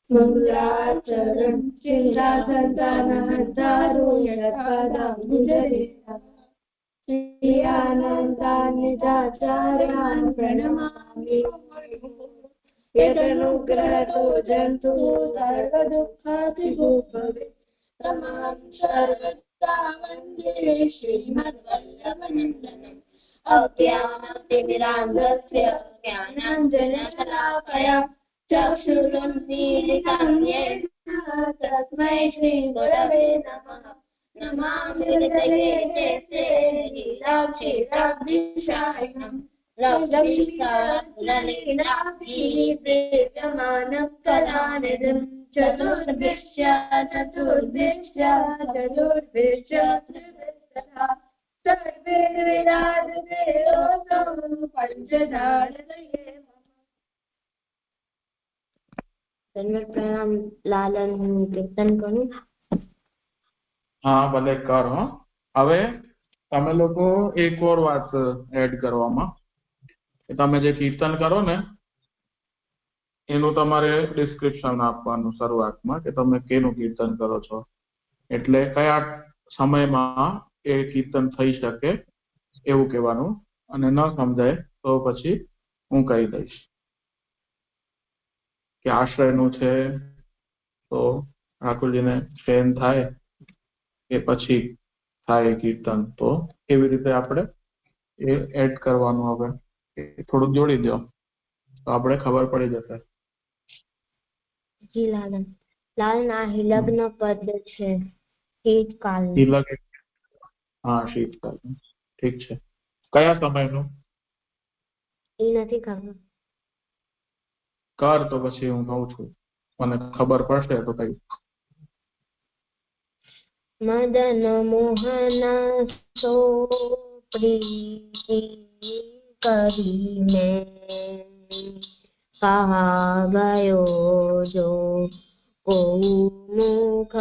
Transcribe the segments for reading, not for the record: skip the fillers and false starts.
मंगलाचरण चिंता संतान हंतारो यत्पदाम्बुजरेण श्री आनन्दान्निजाचार्यान् प्रणमामि। यदनुग्रहतो जन्तु सर्वदुःखातिभूभवे तमां सर्वदा वन्दे श्रीमद्वल्लभनन्दनम् अज्ञानतिमिरान्धस्य ज्ञानाञ्जनशलाकया चक्षुरुन्मीलितं येन तस्मै श्रीगुरवे नमः। नमामि हृदये ते लीलाक्षीराब्धिशायिनम् ललिताभिप्रीतमानं कलानिधिं चतुर्भिश्च त्रिभिस्तथा सर्वे विराजते पंचधारये। प्रणाम लालन कीर्तन करूं? हाँ भले करो। हवे तमे लोको एक और बात एड करवामां કે તમે જે કીર્તન કરો ને એનું તમારે ડિસ્ક્રિપ્શન આપવાનું શરૂઆતમાં કે તમે કેનું કીર્તન કરો છો, એટલે કયા સમયમાં એ કીર્તન થઈ શકે એવું કહેવાનું, અને ન સમજાય તો પછી હું કહી દઈશ કે આશ્રયનું છે તો ઠાકોરજીને સ્ટેન થાય કે પછી થાય કીર્તન, તો એવી રીતે આપણે એ એડ કરવાનું. હવે થોડુંક જોડી દો તો આપણે ખબર પડી જશે. જી લાલન. લાલન આ હિલગ્ન પદ છે, શીતકાલ. હા, શીતકાલ. ઠીક છે. કયા સમયનું એ નથી ખબર. કર તો પછી હું કહું છું, મને ખબર પડશે તો કઈ. મદન મોહન સો પ્રીતિ કરીને કહાવયો જો કો મુખ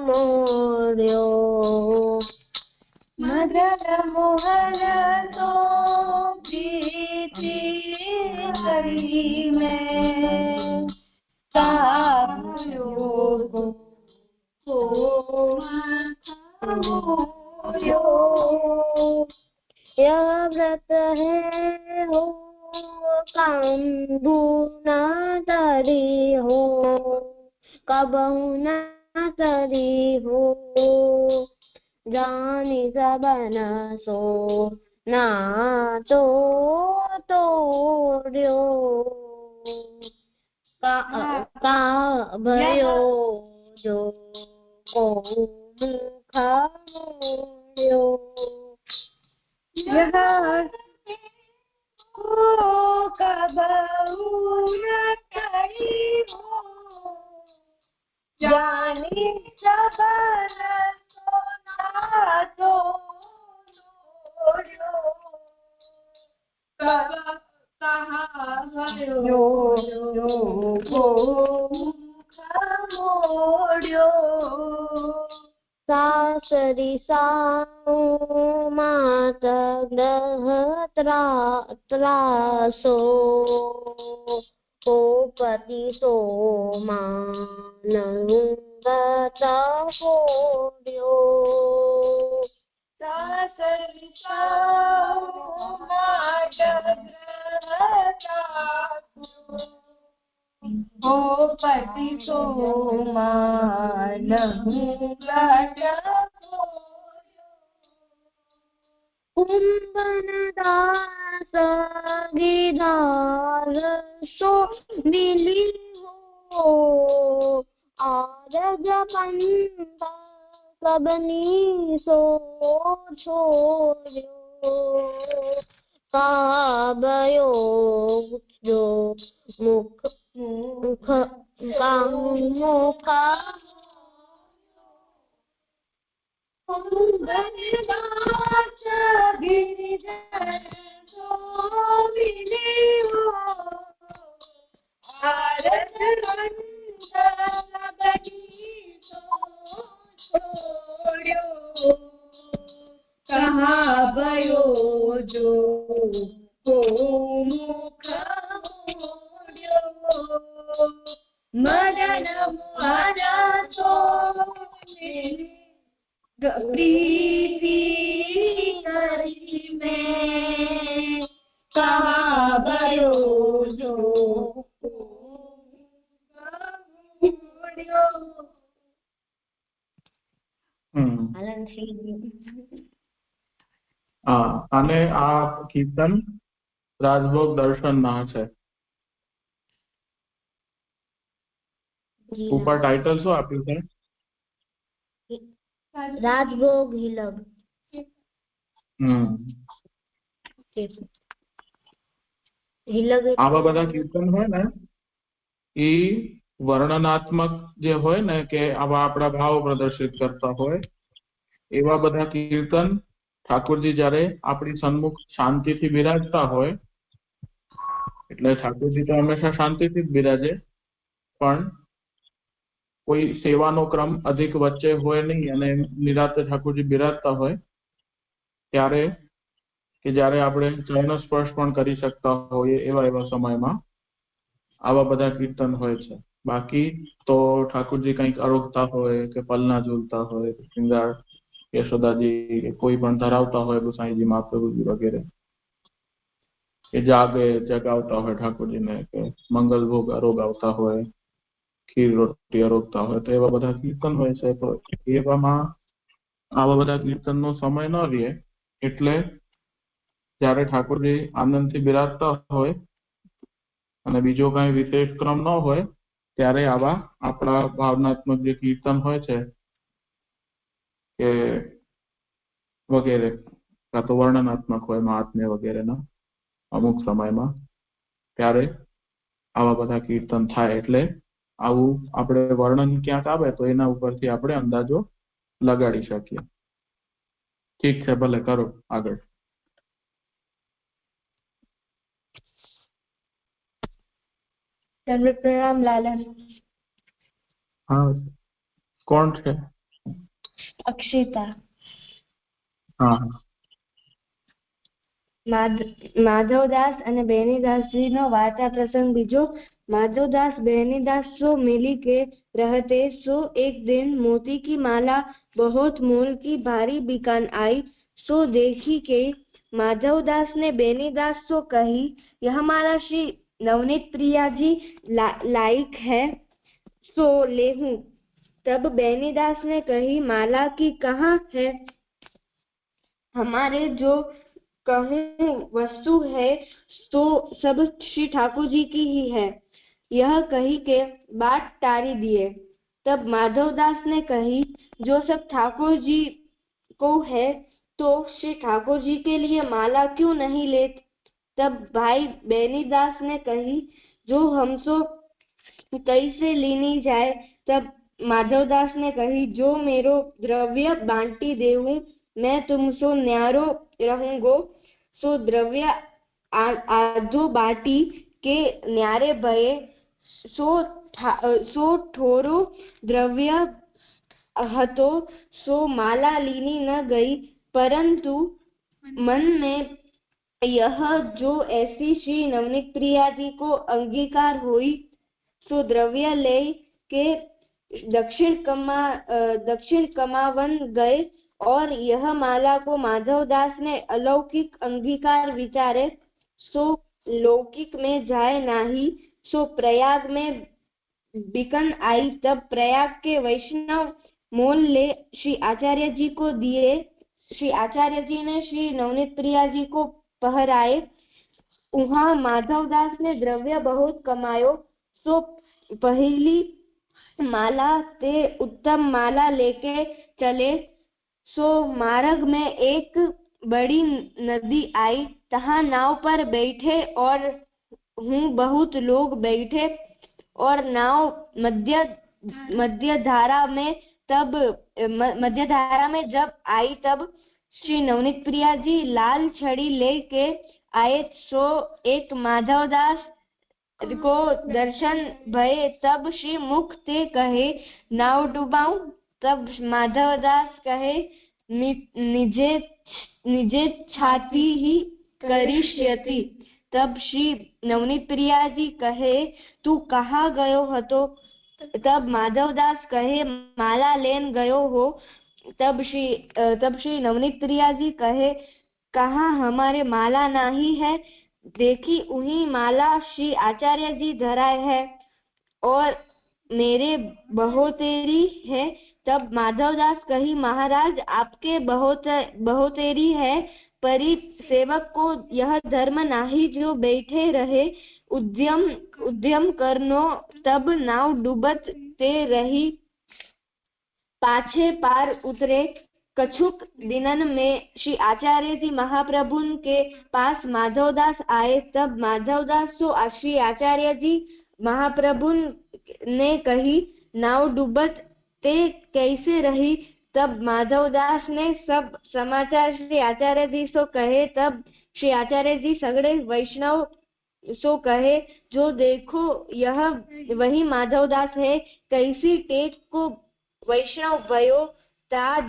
મોર્યો. મદન મોહન સો પ્રીતિ કરીને કહાવયો यह व्रत है हो कांबू न तरी हो कबहू न तरी हो जानी सबन सो ना तो तोड़्यो का भयो जो को मुख मोर्यो. यह कबहू न तरी हो जानी सबन सो ना तो तोड़्यो कहाँ भयो जो को मोड्यो. सासरी साऊ मात ग्रह त्रासो पति सो मानंगता होड्यो. सासरी साऊ मात ग्रह त्रासो पति सो मानंगता कुंभन दास गिरधार सो मिली हो आरज पंथ सबनी सो छोड़्यो. काबयो जो मुख मुख मुखा दास गिरधर सो मिली हो आरज पंथ सबनी सो छोड़्यो. कहाँ भयो जो को मुख मोर्यो मदन मोहन छोड़े प्रीति करी में कहाँ भयो जो અને આ કીર્તન રાજભોગ દર્શન ના છે. ઉપર ટાઇટલ શું આપ્યું છે? રાજભોગ હિલગ. આવા બધા કીર્તન હોય ને એ વર્ણનાત્મક જે હોય ને કે આવા આપણા ભાવ પ્રદર્શિત કરતા હોય એવા બધા કીર્તન ઠાકોરજી જયારે આપણી સન્મુખ શાંતિથી બિરાજતા હોય, એટલે ઠાકોરજી તો હંમેશા શાંતિથી જ બિરાજે, પણ કોઈ સેવાનો ક્રમ અધિક વચ્ચે હોય નહીં અને નિરાતે ઠાકોરજી બિરાજતા હોય ત્યારે કે જ્યારે આપણે ચરણ સ્પર્શ પણ કરી શકતા હોઈએ એવા સમયમાં આવા બધા કીર્તન હોય છે. બાકી તો ઠાકોરજી કંઈક અરોગતા હોય કે પલના ઝૂલતા હોય, શ્રૃંગાર યશોદાજી કોઈ પણ ધરાવતા હોય, ગુસાઈજી મહાપ્રભુજી વગેરે કે જાગે જગાવતા હોય ઠાકોરજીને, કે મંગલ ભોગ અરોગાવતા હોય, ખીર રોટી અરોગતા હોય, તો એવા બધા કીર્તન હોય છે. તો એવામાં આવા બધા કીર્તનનો સમય ન રહે એટલે જ્યારે ઠાકોરજી આનંદથી બિરાજતા હોય અને બીજો કાંઈ વિશેષ ક્રમ ન હોય ત્યારે આવા આપણા ભાવનાત્મક જે કીર્તન હોય છે કે વગેરે, કાં તો વર્ણનાત્મક હોય મહાત્મ્ય વગેરેના અમુક સમયમાં, ત્યારે આવા બધા કીર્તન થાય. એટલે આવું આપણે વર્ણન ક્યાંક આવે તો એના ઉપરથી આપણે અંદાજો લગાડી શકીએ. ઠીક છે, ભલે કરો આગળ. प्रणाम लाला. हाँ, कौन है? अक्षिता. हाँ. माधवदास અને બેનીદાસજી નો વાર્તા પ્રસંગ બીજો. माधवदास बेनीदास सो मिली के रहते सो एक दिन मोती की माला बहुत मोल की भारी बिकान आई. सो देखी के माधवदास ने बेनीदास सो कही, यह माला श्री नवनीत प्रिया जी लायक है सो ले हूँ. तब बेनीदास ने कही, माला की कहाँ है? हमारे जो कहूँ वस्तु है तो सब श्री ठाकुर जी की ही है. यह कही के बात टारी दिए. तब माधवदास ने कही, जो सब ठाकुर जी को है तो श्री ठाकुर जी के लिए माला क्यों नहीं ले? तब भाई बेनीदास ने कही, जो हमसो कैसे लेनी जाए? तब माधवदास ने कही, जो मेरो द्रव्य बांटी देऊं मैं तुमसो न्यारो रहूंगो. सो द्रव्य आधो बाटी के न्यारे भये. सो थोड़ो द्रव्य हतो सो माला लीनी न गई, परंतु मन में यह जो ऐसी श्री नवनीत प्रिया जी को अंगीकार हुई सो द्रव्य ले के दक्षिण कमावन गए. और यह माला को माधवदास ने अलौकिक अंगीकार विचारे सो लौकिक में जाए नाही. सो प्रयाग में बिकन आई. तब प्रयाग के वैष्णव मोल ले श्री आचार्य जी को दिए. श्री आचार्य जी ने श्री नवनीत प्रिया जी को पहराए. वहाँ माधवदास ने द्रव्य बहुत कमायो. सो पहली माला ते उत्तम माला लेके चले. सो मार्ग में एक बड़ी नदी आई. तहाँ नाव पर बैठे और बहुत लोग बैठे और नाव मध्य धारा में जब आई तब श्री नवनीत प्रिया जी लाल छड़ी लेके आए. सो एक माधवदास को दर्शन भये. तब श्री मुख ते कहे, नाव डुबाऊं? तब माधवदास कहे, निजे छाती ही करिष्यति. तब श्री नवनीत प्रिया जी कहे तू कहाँ गयो हतो? तब माधवदास कहे माला लेन गयो हो। तब श्री नवनीत प्रिया जी कहे कहाँ हमारे माला नहीं है, देखी उही माला श्री आचार्य जी धराए है और मेरे बहुतेरी है। तब माधवदास कही महाराज आपके बहुतेरी है, परी सेवक को यह धर्म नाही जो बैठे रहे उद्यम करनो। तब नाव डूबत ते रही पाछे पार उतरे। कछुक दिनन में श्री आचार्य जी महाप्रभु के पास माधवदास आए। तब माधवदास तो श्री आचार्य जी महाप्रभु ने कही नाव डूबत ते कैसे रही? तब माधवदास ने सब समाचार श्री आचार्य जी सो कहे। तब श्री आचार्य जी सगड़े वैष्णव सो कहे जो देखो यह वही माधवदास है, कैसी टेक को वैष्णव भयो। ता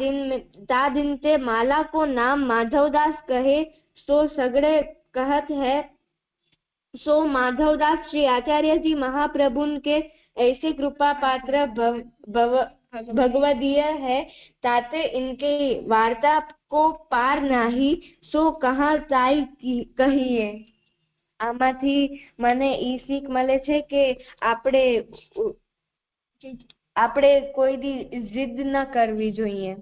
दिन ते माला को नाम माधवदास कहे, सो सगड़े कहत है। सो माधवदास श्री आचार्य जी महाप्रभु के ऐसे कृपा पात्र भगवदीय है, ताते इनके वार्ता को पार नाही, सो कहाँ ताई कहिए। આમાંથી મને ઈ શીખ મળે છે કે આપણે કોઈ દી જીદ ન કરવી જોઈએ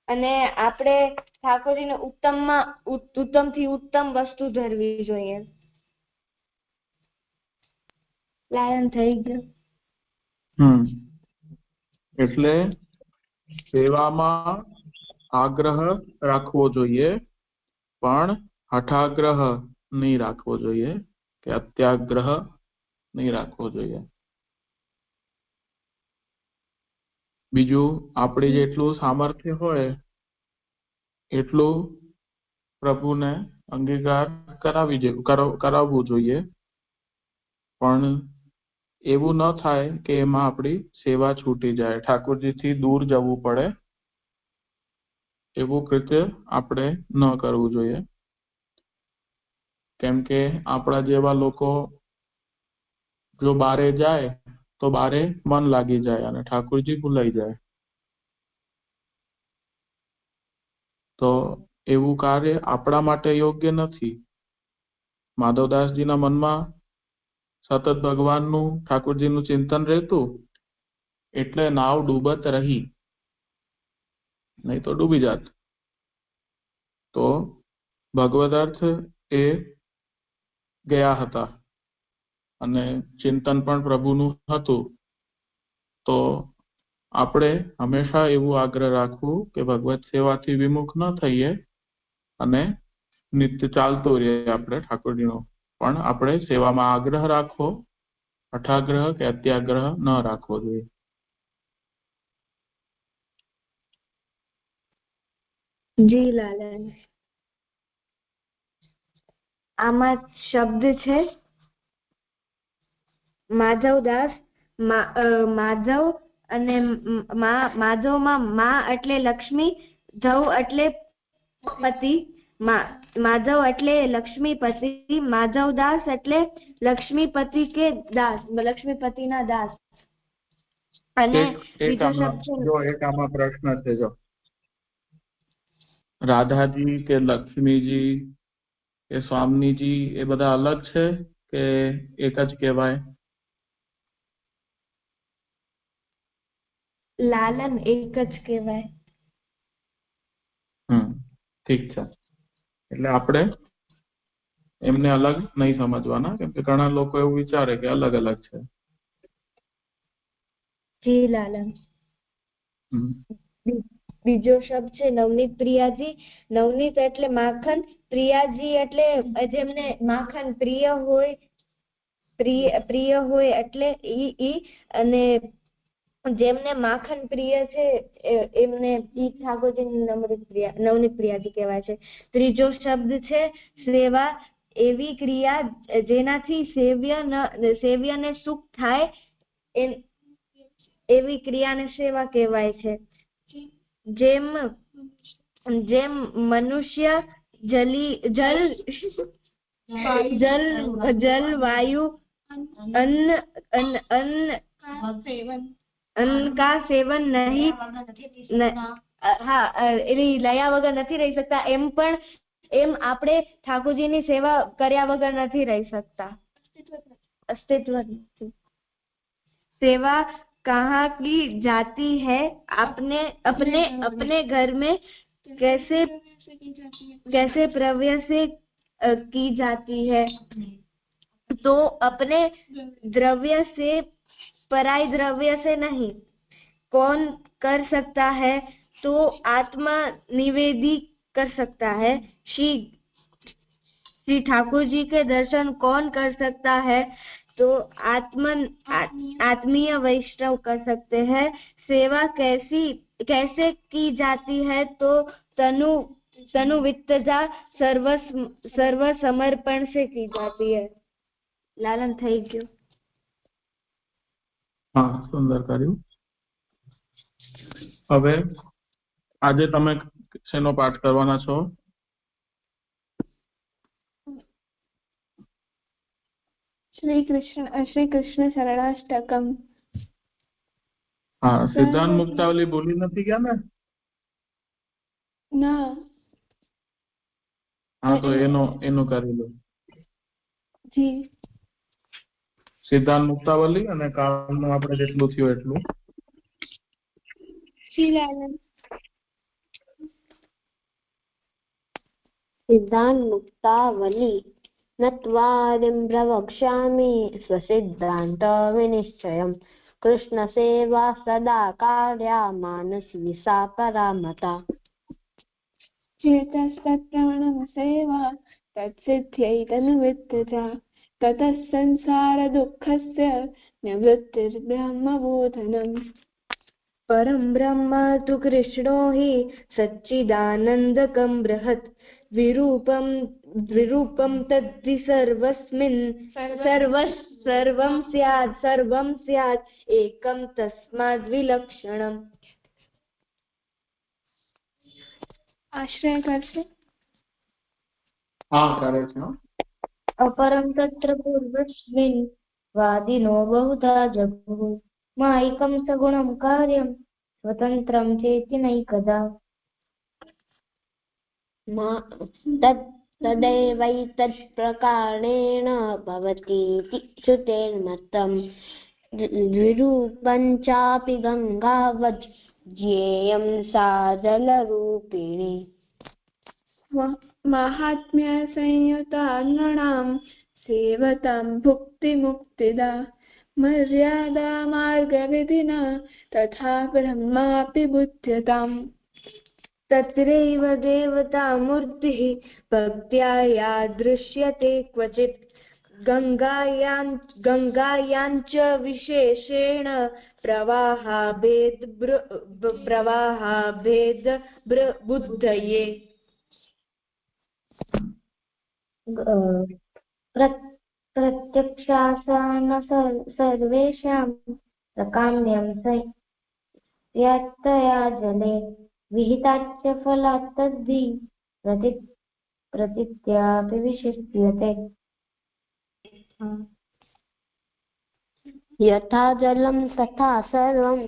અને આપણે ઠાકોરજીને ઉત્તમથી ઉત્તમ વસ્તુ ધરવી જોઈએ. લાયન થઈ ગયો. એટલે સેવામાં આગ્રહ રાખવો જોઈએ પણ હઠાગ્રહ નહીં રાખવો જોઈએ કે અત્યાગ્રહ નહીં રાખવો જોઈએ. બીજું આપણે જેટલું સામર્થ્ય હોય એટલું પ્રભુને અંગીકાર કરાવવું જોઈએ, પણ એવું ન થાય કે એમાં આપણી સેવા છૂટી જાય, ઠાકોરજીથી દૂર જવું પડે, એવું કૃત્ય આપણે ન કરવું જોઈએ. કેમ કે આપણા જેવા લોકો જો બારે જાય તો બારે મન લાગી જાય અને ઠાકોરજી ભૂલાઈ જાય. તો એવું કાર્ય આપણા માટે યોગ્ય નથી. માધવદાસજીના મનમાં સતત ભગવાનનું ઠાકોરજીનું ચિંતન રહેતું એટલે નાવ ડૂબત રહી, નહીં તો ડૂબી જાત. તો ભગવદાર્થ એ ગયા હતા અને ચિંતન પણ પ્રભુનું હતું. તો આપણે હંમેશા એવું આગ્રહ રાખવું કે ભગવત સેવાથી વિમુખ ન થઈએ અને નિત્ય ચાલતો રહે આપણે ઠાકોરજીનો, પણ આપણે સેવામાં આગ્રહ રાખવો, હઠાગ્રહ કે અત્યાગ્રહ ન રાખવો જોઈએ. જી લાલન. આમાં શબ્દ છે માધવદાસ. માધવ અને માધવમાં મા એટલે લક્ષ્મી, ધવ એટલે પતિ, માધવ એટલે લક્ષ્મીપતિ, માધવદાસ એટલે લક્ષ્મીપતિ કે દાસ, લક્ષ્મીપતિના દાસ. અને બીજો શબ્દ જો એક આમાં પ્રશ્ન છે, જો રાધાજી કે લક્ષ્મીજી કે સ્વામીજી એ બધા અલગ છે કે એક જ કહેવાય? લાલન એક જ કહેવાય. ઠીક છે. એટલે આપણે એમને અલગ નહીં સમજવાના, કેમ કે ઘણા લોકો એવું વિચારે કે અલગ અલગ છે. જી લાલન. બીજો શબ્દ છે નવનીત પ્રિયાજી. નવનીત એટલે માખણ, પ્રિયાજી એટલે જેમને માખણ પ્રિય હોય, પ્રિય હોય એટલે ઈ, અને જેમને માખણ પ્રિય છે એમને ઈ ઠાકોરજી નવનીત પ્રિયાજી કહેવાય છે. ત્રીજો શબ્દ છે સેવા, એવી ક્રિયા જેનાથી સેવ્યને સુખ થાય એવી ક્રિયાને સેવા કહેવાય છે. જેમ મનુષ્ય जल वायु अन्न का सेवन नहीं લયા વગર નથી રહી શકતા એમ આપણે ઠાકોરજીની સેવા કર્યા વગર નથી રહી શકતા. अस्तित्व नहीं. सेवा कहाँ की जाती है? अपने घर में कैसे प्रव्य से की जाती है? तो अपने द्रव्य से, पराय द्रव्य से नहीं. कौन कर सकता है? तो आत्मा निवेदी कर सकता है. श्री ठाकुर जी के दर्शन कौन कर सकता है? तो आत्मीय वैष्णव कर सकते हैं. सेवा कैसे की जाती है? तो तनु वित्तजा सर्व समर्पण से की जाती है. लालन થઈ ગયું. હા, સુંદર કર્યું. હવે આજે તમે શેનો પાઠ કરવાના છો? श्री कृष्ण शरणाष्टकम. હા, સિદ્ધાંત મુક્તાવલી બોલી નથી ગયા ને? ના. હા, તો એનો કરી લો. જી. સિદ્ધાંત મુક્તાવલી અને કામનું આપણે જેટલું થયું એટલું. सिद्धांत मुक्तावली. नत्वादिं प्रवक्ष्यामि स्वसिद्धान्त विनिश्चयम्. कृष्ण सेवा सदा कार्या मानसी सा परामता. चेतस्तत्प्रवणम सेवा तत्सिद्ध्यै तनुवित्तजा. ततः संसार दुःखस्य निवृत्तिर्ब्रह्मबोधनम्. परं ब्रह्म तु कृष्णो हि सच्चिदानन्दकं बृहत्. विरूपं तद्धि सर्वस्मिन् सर्वं स्यात् एकं तस्माद् विलक्षणम्. आश्रय करसे. हाँ, करे छे. अपरं तत्र पूर्वस्मिन् वादिनो बहुधा जगुः. मायिकं सगुणं कार्यं स्वतन्त्रं चेति नैकदा. तदैवैतत्प्रकारेण भवतीति श्रुतेर्मतं. द्विरूपं चापि गङ्गावत् ज्ञेयं सा जलरूपिणी. माहात्म्य संयुता नृणां सेवतां भुक्तिमुक्तिदा. मर्यादा मार्गविधिना तथा ब्रह्मापि बुध्यताम्. तत्रैव देवता मूर्तिः भक्त्या या दृश्यते क्वचित्. गङ्गायाञ्च विशेषेण प्रवाहाभेद बुद्धये. प्रत्यक्षासन सर्वेषां सकाम्यं यत्तया जले विहिताच्च फलात् तद्धि प्रतीत्यापि विशिष्यते. यथा जलं तथा सर्वं,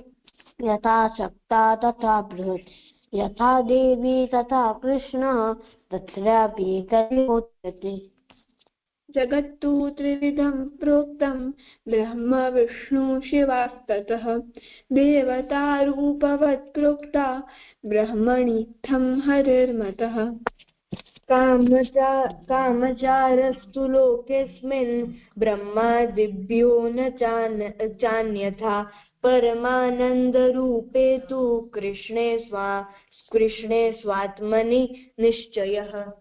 यथा शक्ता तथा बृहत्, यथा देवी तथा कृष्णः तत्रापि तद्योच्यते. जगत्तु त्रिविधं प्रोक्तं ब्रह्म विष्णु शिवास्ततः. देवता रूपवत् प्रोक्ता ब्रह्मणीत्थं हरिर्मतः. कामचारस्तु लोकेऽस्मिन् ब्रह्मादिभ्यो न चान्यथा. परमानन्दरूपे तु कृष्णे स्वात्मनि निश्चयः.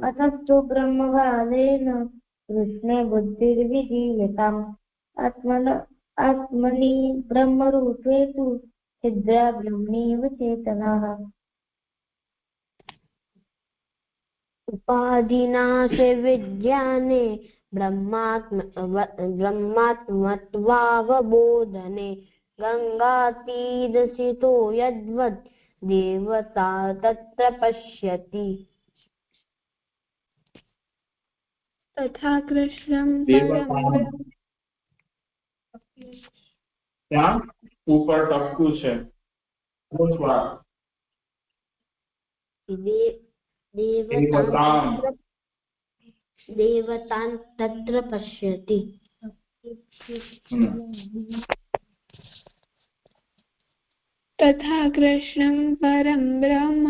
अतस्तु ब्रह्मवादेन कृष्णे बुद्धिर्विधीयताम्. आत्मनि ब्रह्मरूपे तु छिद्रा ब्रह्मीव चेतनाः. उपाधिनाशे विज्ञाने ब्रह्मात्मत्वावबोधने गंगातीरसितो यद्वत् देवता तत्र पश्यति। तथा कृष्णं देवता क्या ऊपर टपकू है देवतां तत्र पश्यति। तथा कृष्णं परं ब्रह्म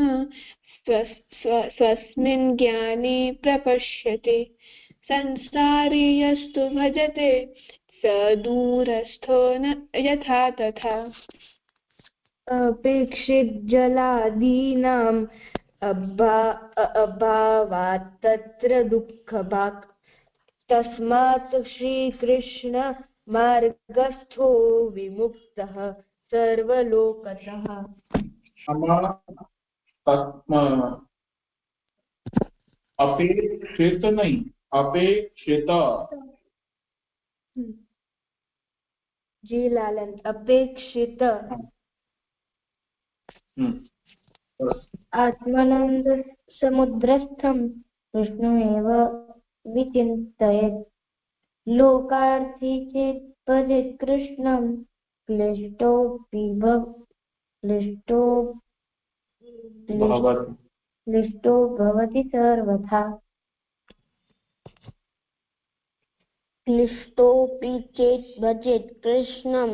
स्वस्मिन् ज्ञाने प्रपश्यति। संसारी यस्तु भजते स दूरस्थो न यथा तथा। अपेक्षित जलादीनाम् अभावात् तत्र दुःखभाक् तस्मात् श्रीकृष्ण मार्गस्थो विमुक्तः सर्वलोकतः। अपेक्षित नहीं, अपेक्षित जी लालन, अपेक्षित आत्मानंद समुद्रस्थं कृष्णमेव विचिन्तयेत्। लोकार्थी चेत् भजेत् कृष्णं क्लिष्टोऽपि क्लिष्टो भवति सर्वथा। क्लिष्टोऽपि चेत् भजेत् कृष्णं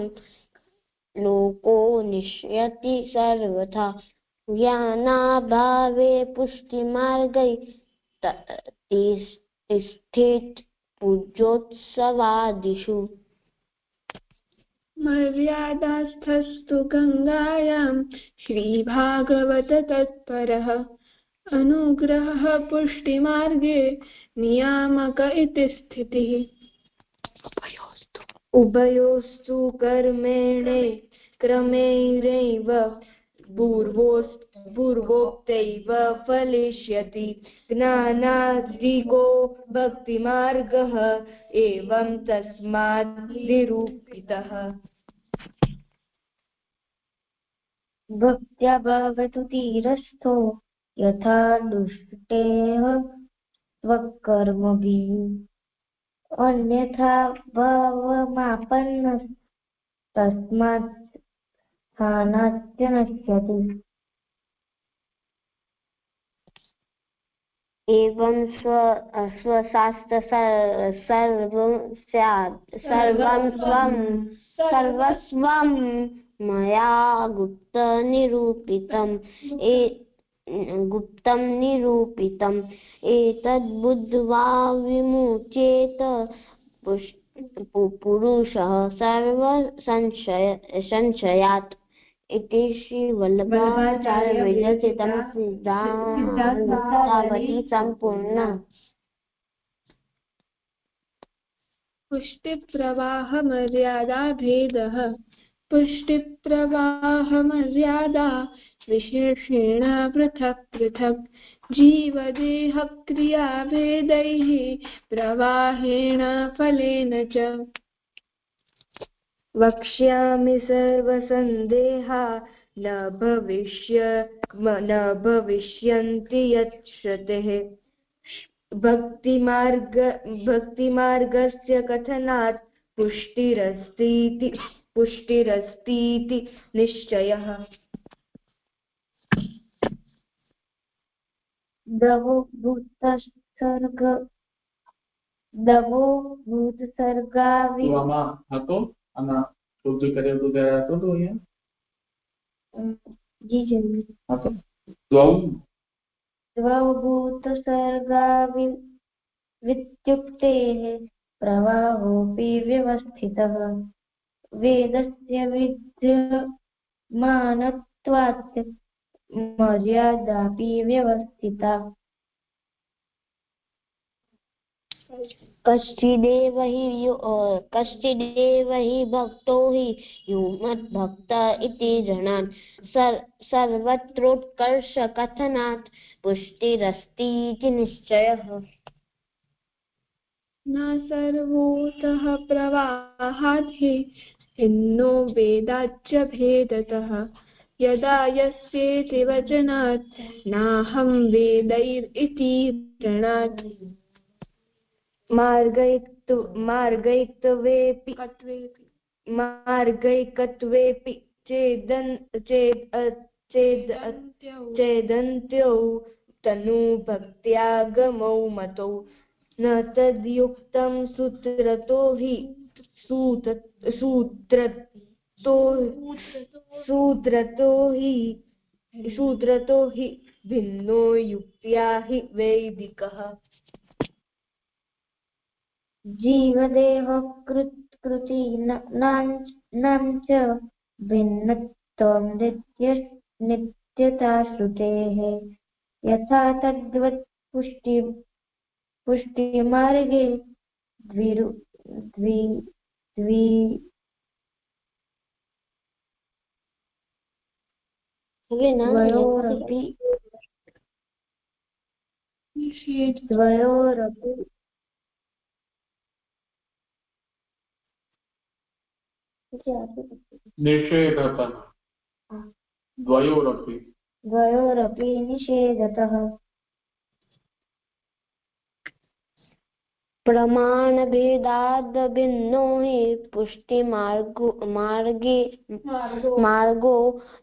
लोको निश्यति सर्वथा। ज्ञानाभावे पुष्टिमार्गै तिष्ठेत् पूज्योत्सवादिषु। मर्यादास्थस्तु गंगायां श्रीभागवत तत्परः अनुग्रहः पुष्टिमार्गे नियामक इति स्थितिः। उभयोस्तु कर्मेणे क्रमेणैव पूर्वोक्तैव फलिष्यति। ज्ञानाधिको भक्तिमार्गः एवं तस्मात् निरूपितः। भक्त्या भवतु धीरस्थो यथा दुष्टेः स्वकर्मभिः अन्यथा भावमापन्नः तस्मात् स्थानाच्च नश्यति। एवं स्वशास्त्र सर्वस्वं मया गुप्तं निरूपितम् एतद्बुद्ध्वा विमुच्येत पुरुषः सर्वसंशयात्। इति श्री वल्लभाचार्य विरचितं सिद्धान्तावली संपूर्ण। पुष्टिप्रवाहमर्यादा भेदः। पुष्टिप्रवाहमर्यादा विशेषेण पृथक् पृथक् जीवदेहक्रियाभेदैः प्रवाहेण फलेन च। वक्ष्यामि सर्वसन्देहा न भविष्यन्ति यच्छ्रुतेः। भक्तिमार्गस्य कथनात् पुष्टिरस्तीति निश्चयः। दवो भूतसर्गावि शुद्ध करे तो दे रहा तो ये जी जी द्वौ भूतसर्गावि वित्युक्तेः प्रवाहोऽपि व्यवस्थितः। वेदस्य विद्यमानत्वात् मर्यादापि व्यवस्थिता। कश्चिदेव हि भक्तो हि युमद्भक्त इति जनान् सर्वत्रोत्कर्ष कथनात् पुष्टिरस्तीति निश्चयः। न सर्वोतः प्रवाहात् हि भिन्नो वेदाच्च भेदतः यदा यस्येति वचनात् नाहं वेदैरिति प्रणात् मार्गैकत्वेऽपि चेदन्त्यो तनुभक्त्यागमौ मतौ न तद्युक्तं सूत्रतो हि भिन्नो युक्त्या हि वैदिकः जीवदेहकृतीनां च भिन्नत्वं नित्यता श्रुतेः यथा तद्वत् पुष्टिमार्गे द्वयोरपि निषेधतः द्वयोरपि निषेधतः प्रमाणभेदाद् भिन्नो हि मार्गो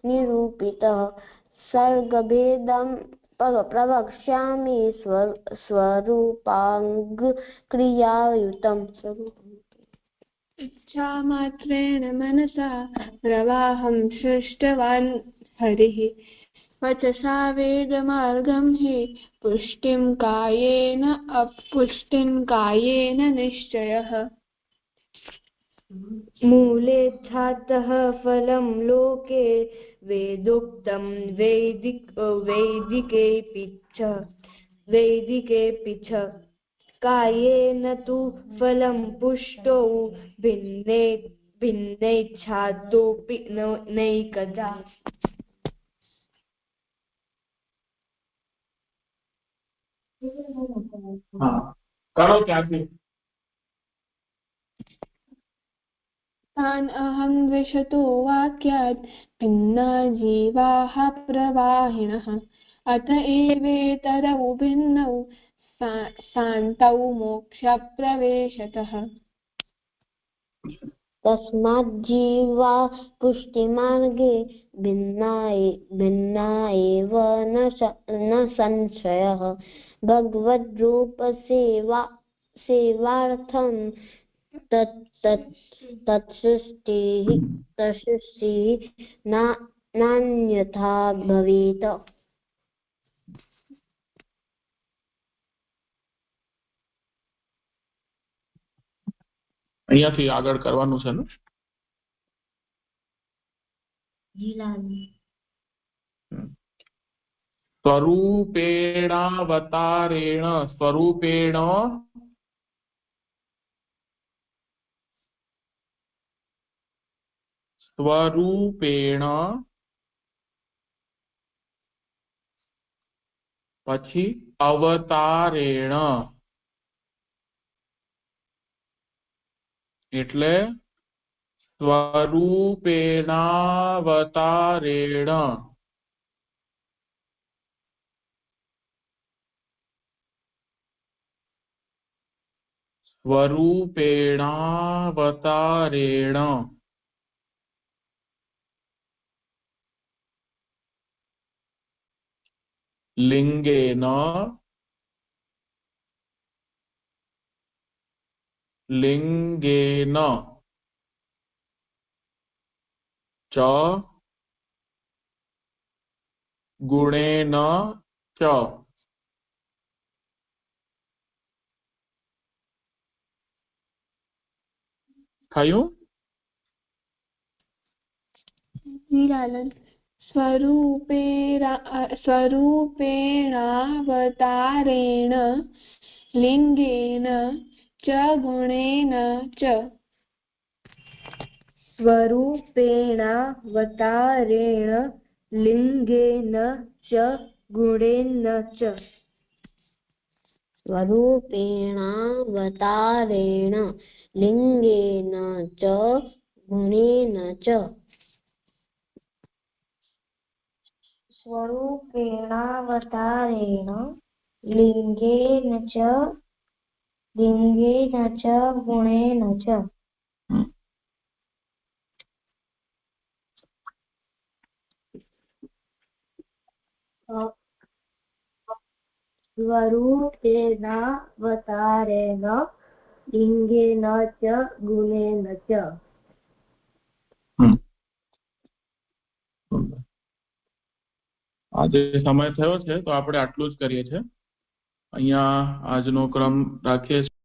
निरूपितः सर्गभेदं प्रवक्ष्यामि स्वरूपाङ्गक्रियायुतम् इच्छामात्रेण मनसा प्रवाहं सृष्टवान् हरिः वचसा वेदमार्गं हि पुष्टिं कायेन अपुष्टिं कायेन निश्चयः मूलेच्छातः फलं लोके वेदोक्तं वैदिकेऽपि च कायेन तु फलं पुष्टौ भिन्नैच्छादोऽपि नैकदा करो ત્યાંથી तान् अहं द्विषतो वाक्यात् भिन्ना जीवाः प्रवाहिणः अत एवेतरौ भिन्नौ सान्तौ मोक्षप्रवेशतः तस्माज्जीवा पुष्टिमार्गे भिन्ना एव न संशयः भगवद्रूपसेवार्थं तत्सृष्टिः नान्यथा भवेत् અહીંયાથી આગળ કરવાનું છે ને स्वरूपेणावतारेण स्वरूपेण પછી અવતારેણ એટલે स्वरूपेणावतारेण स्वरूपेणावतारेण लिंगेन च गुणेन च થયું नीलालन स्वरूपेणावतारेण लिंगेन च गुणेन च स्वरूपेणावतारेण लिंगेन च गुणेन च स्वरूपेणावतारेण लिङ्गेन च गुणेन च स्वरूपेणावतारेण लिङ्गेन च गुणेन च स्वरूपेणावतारेण लिङ्गेन च गुणेन च આજે સમય થયો છે તો આપણે આટલું જ કરીએ છીએ. અહીંયા આજનો ક્રમ રાખીએ છીએ.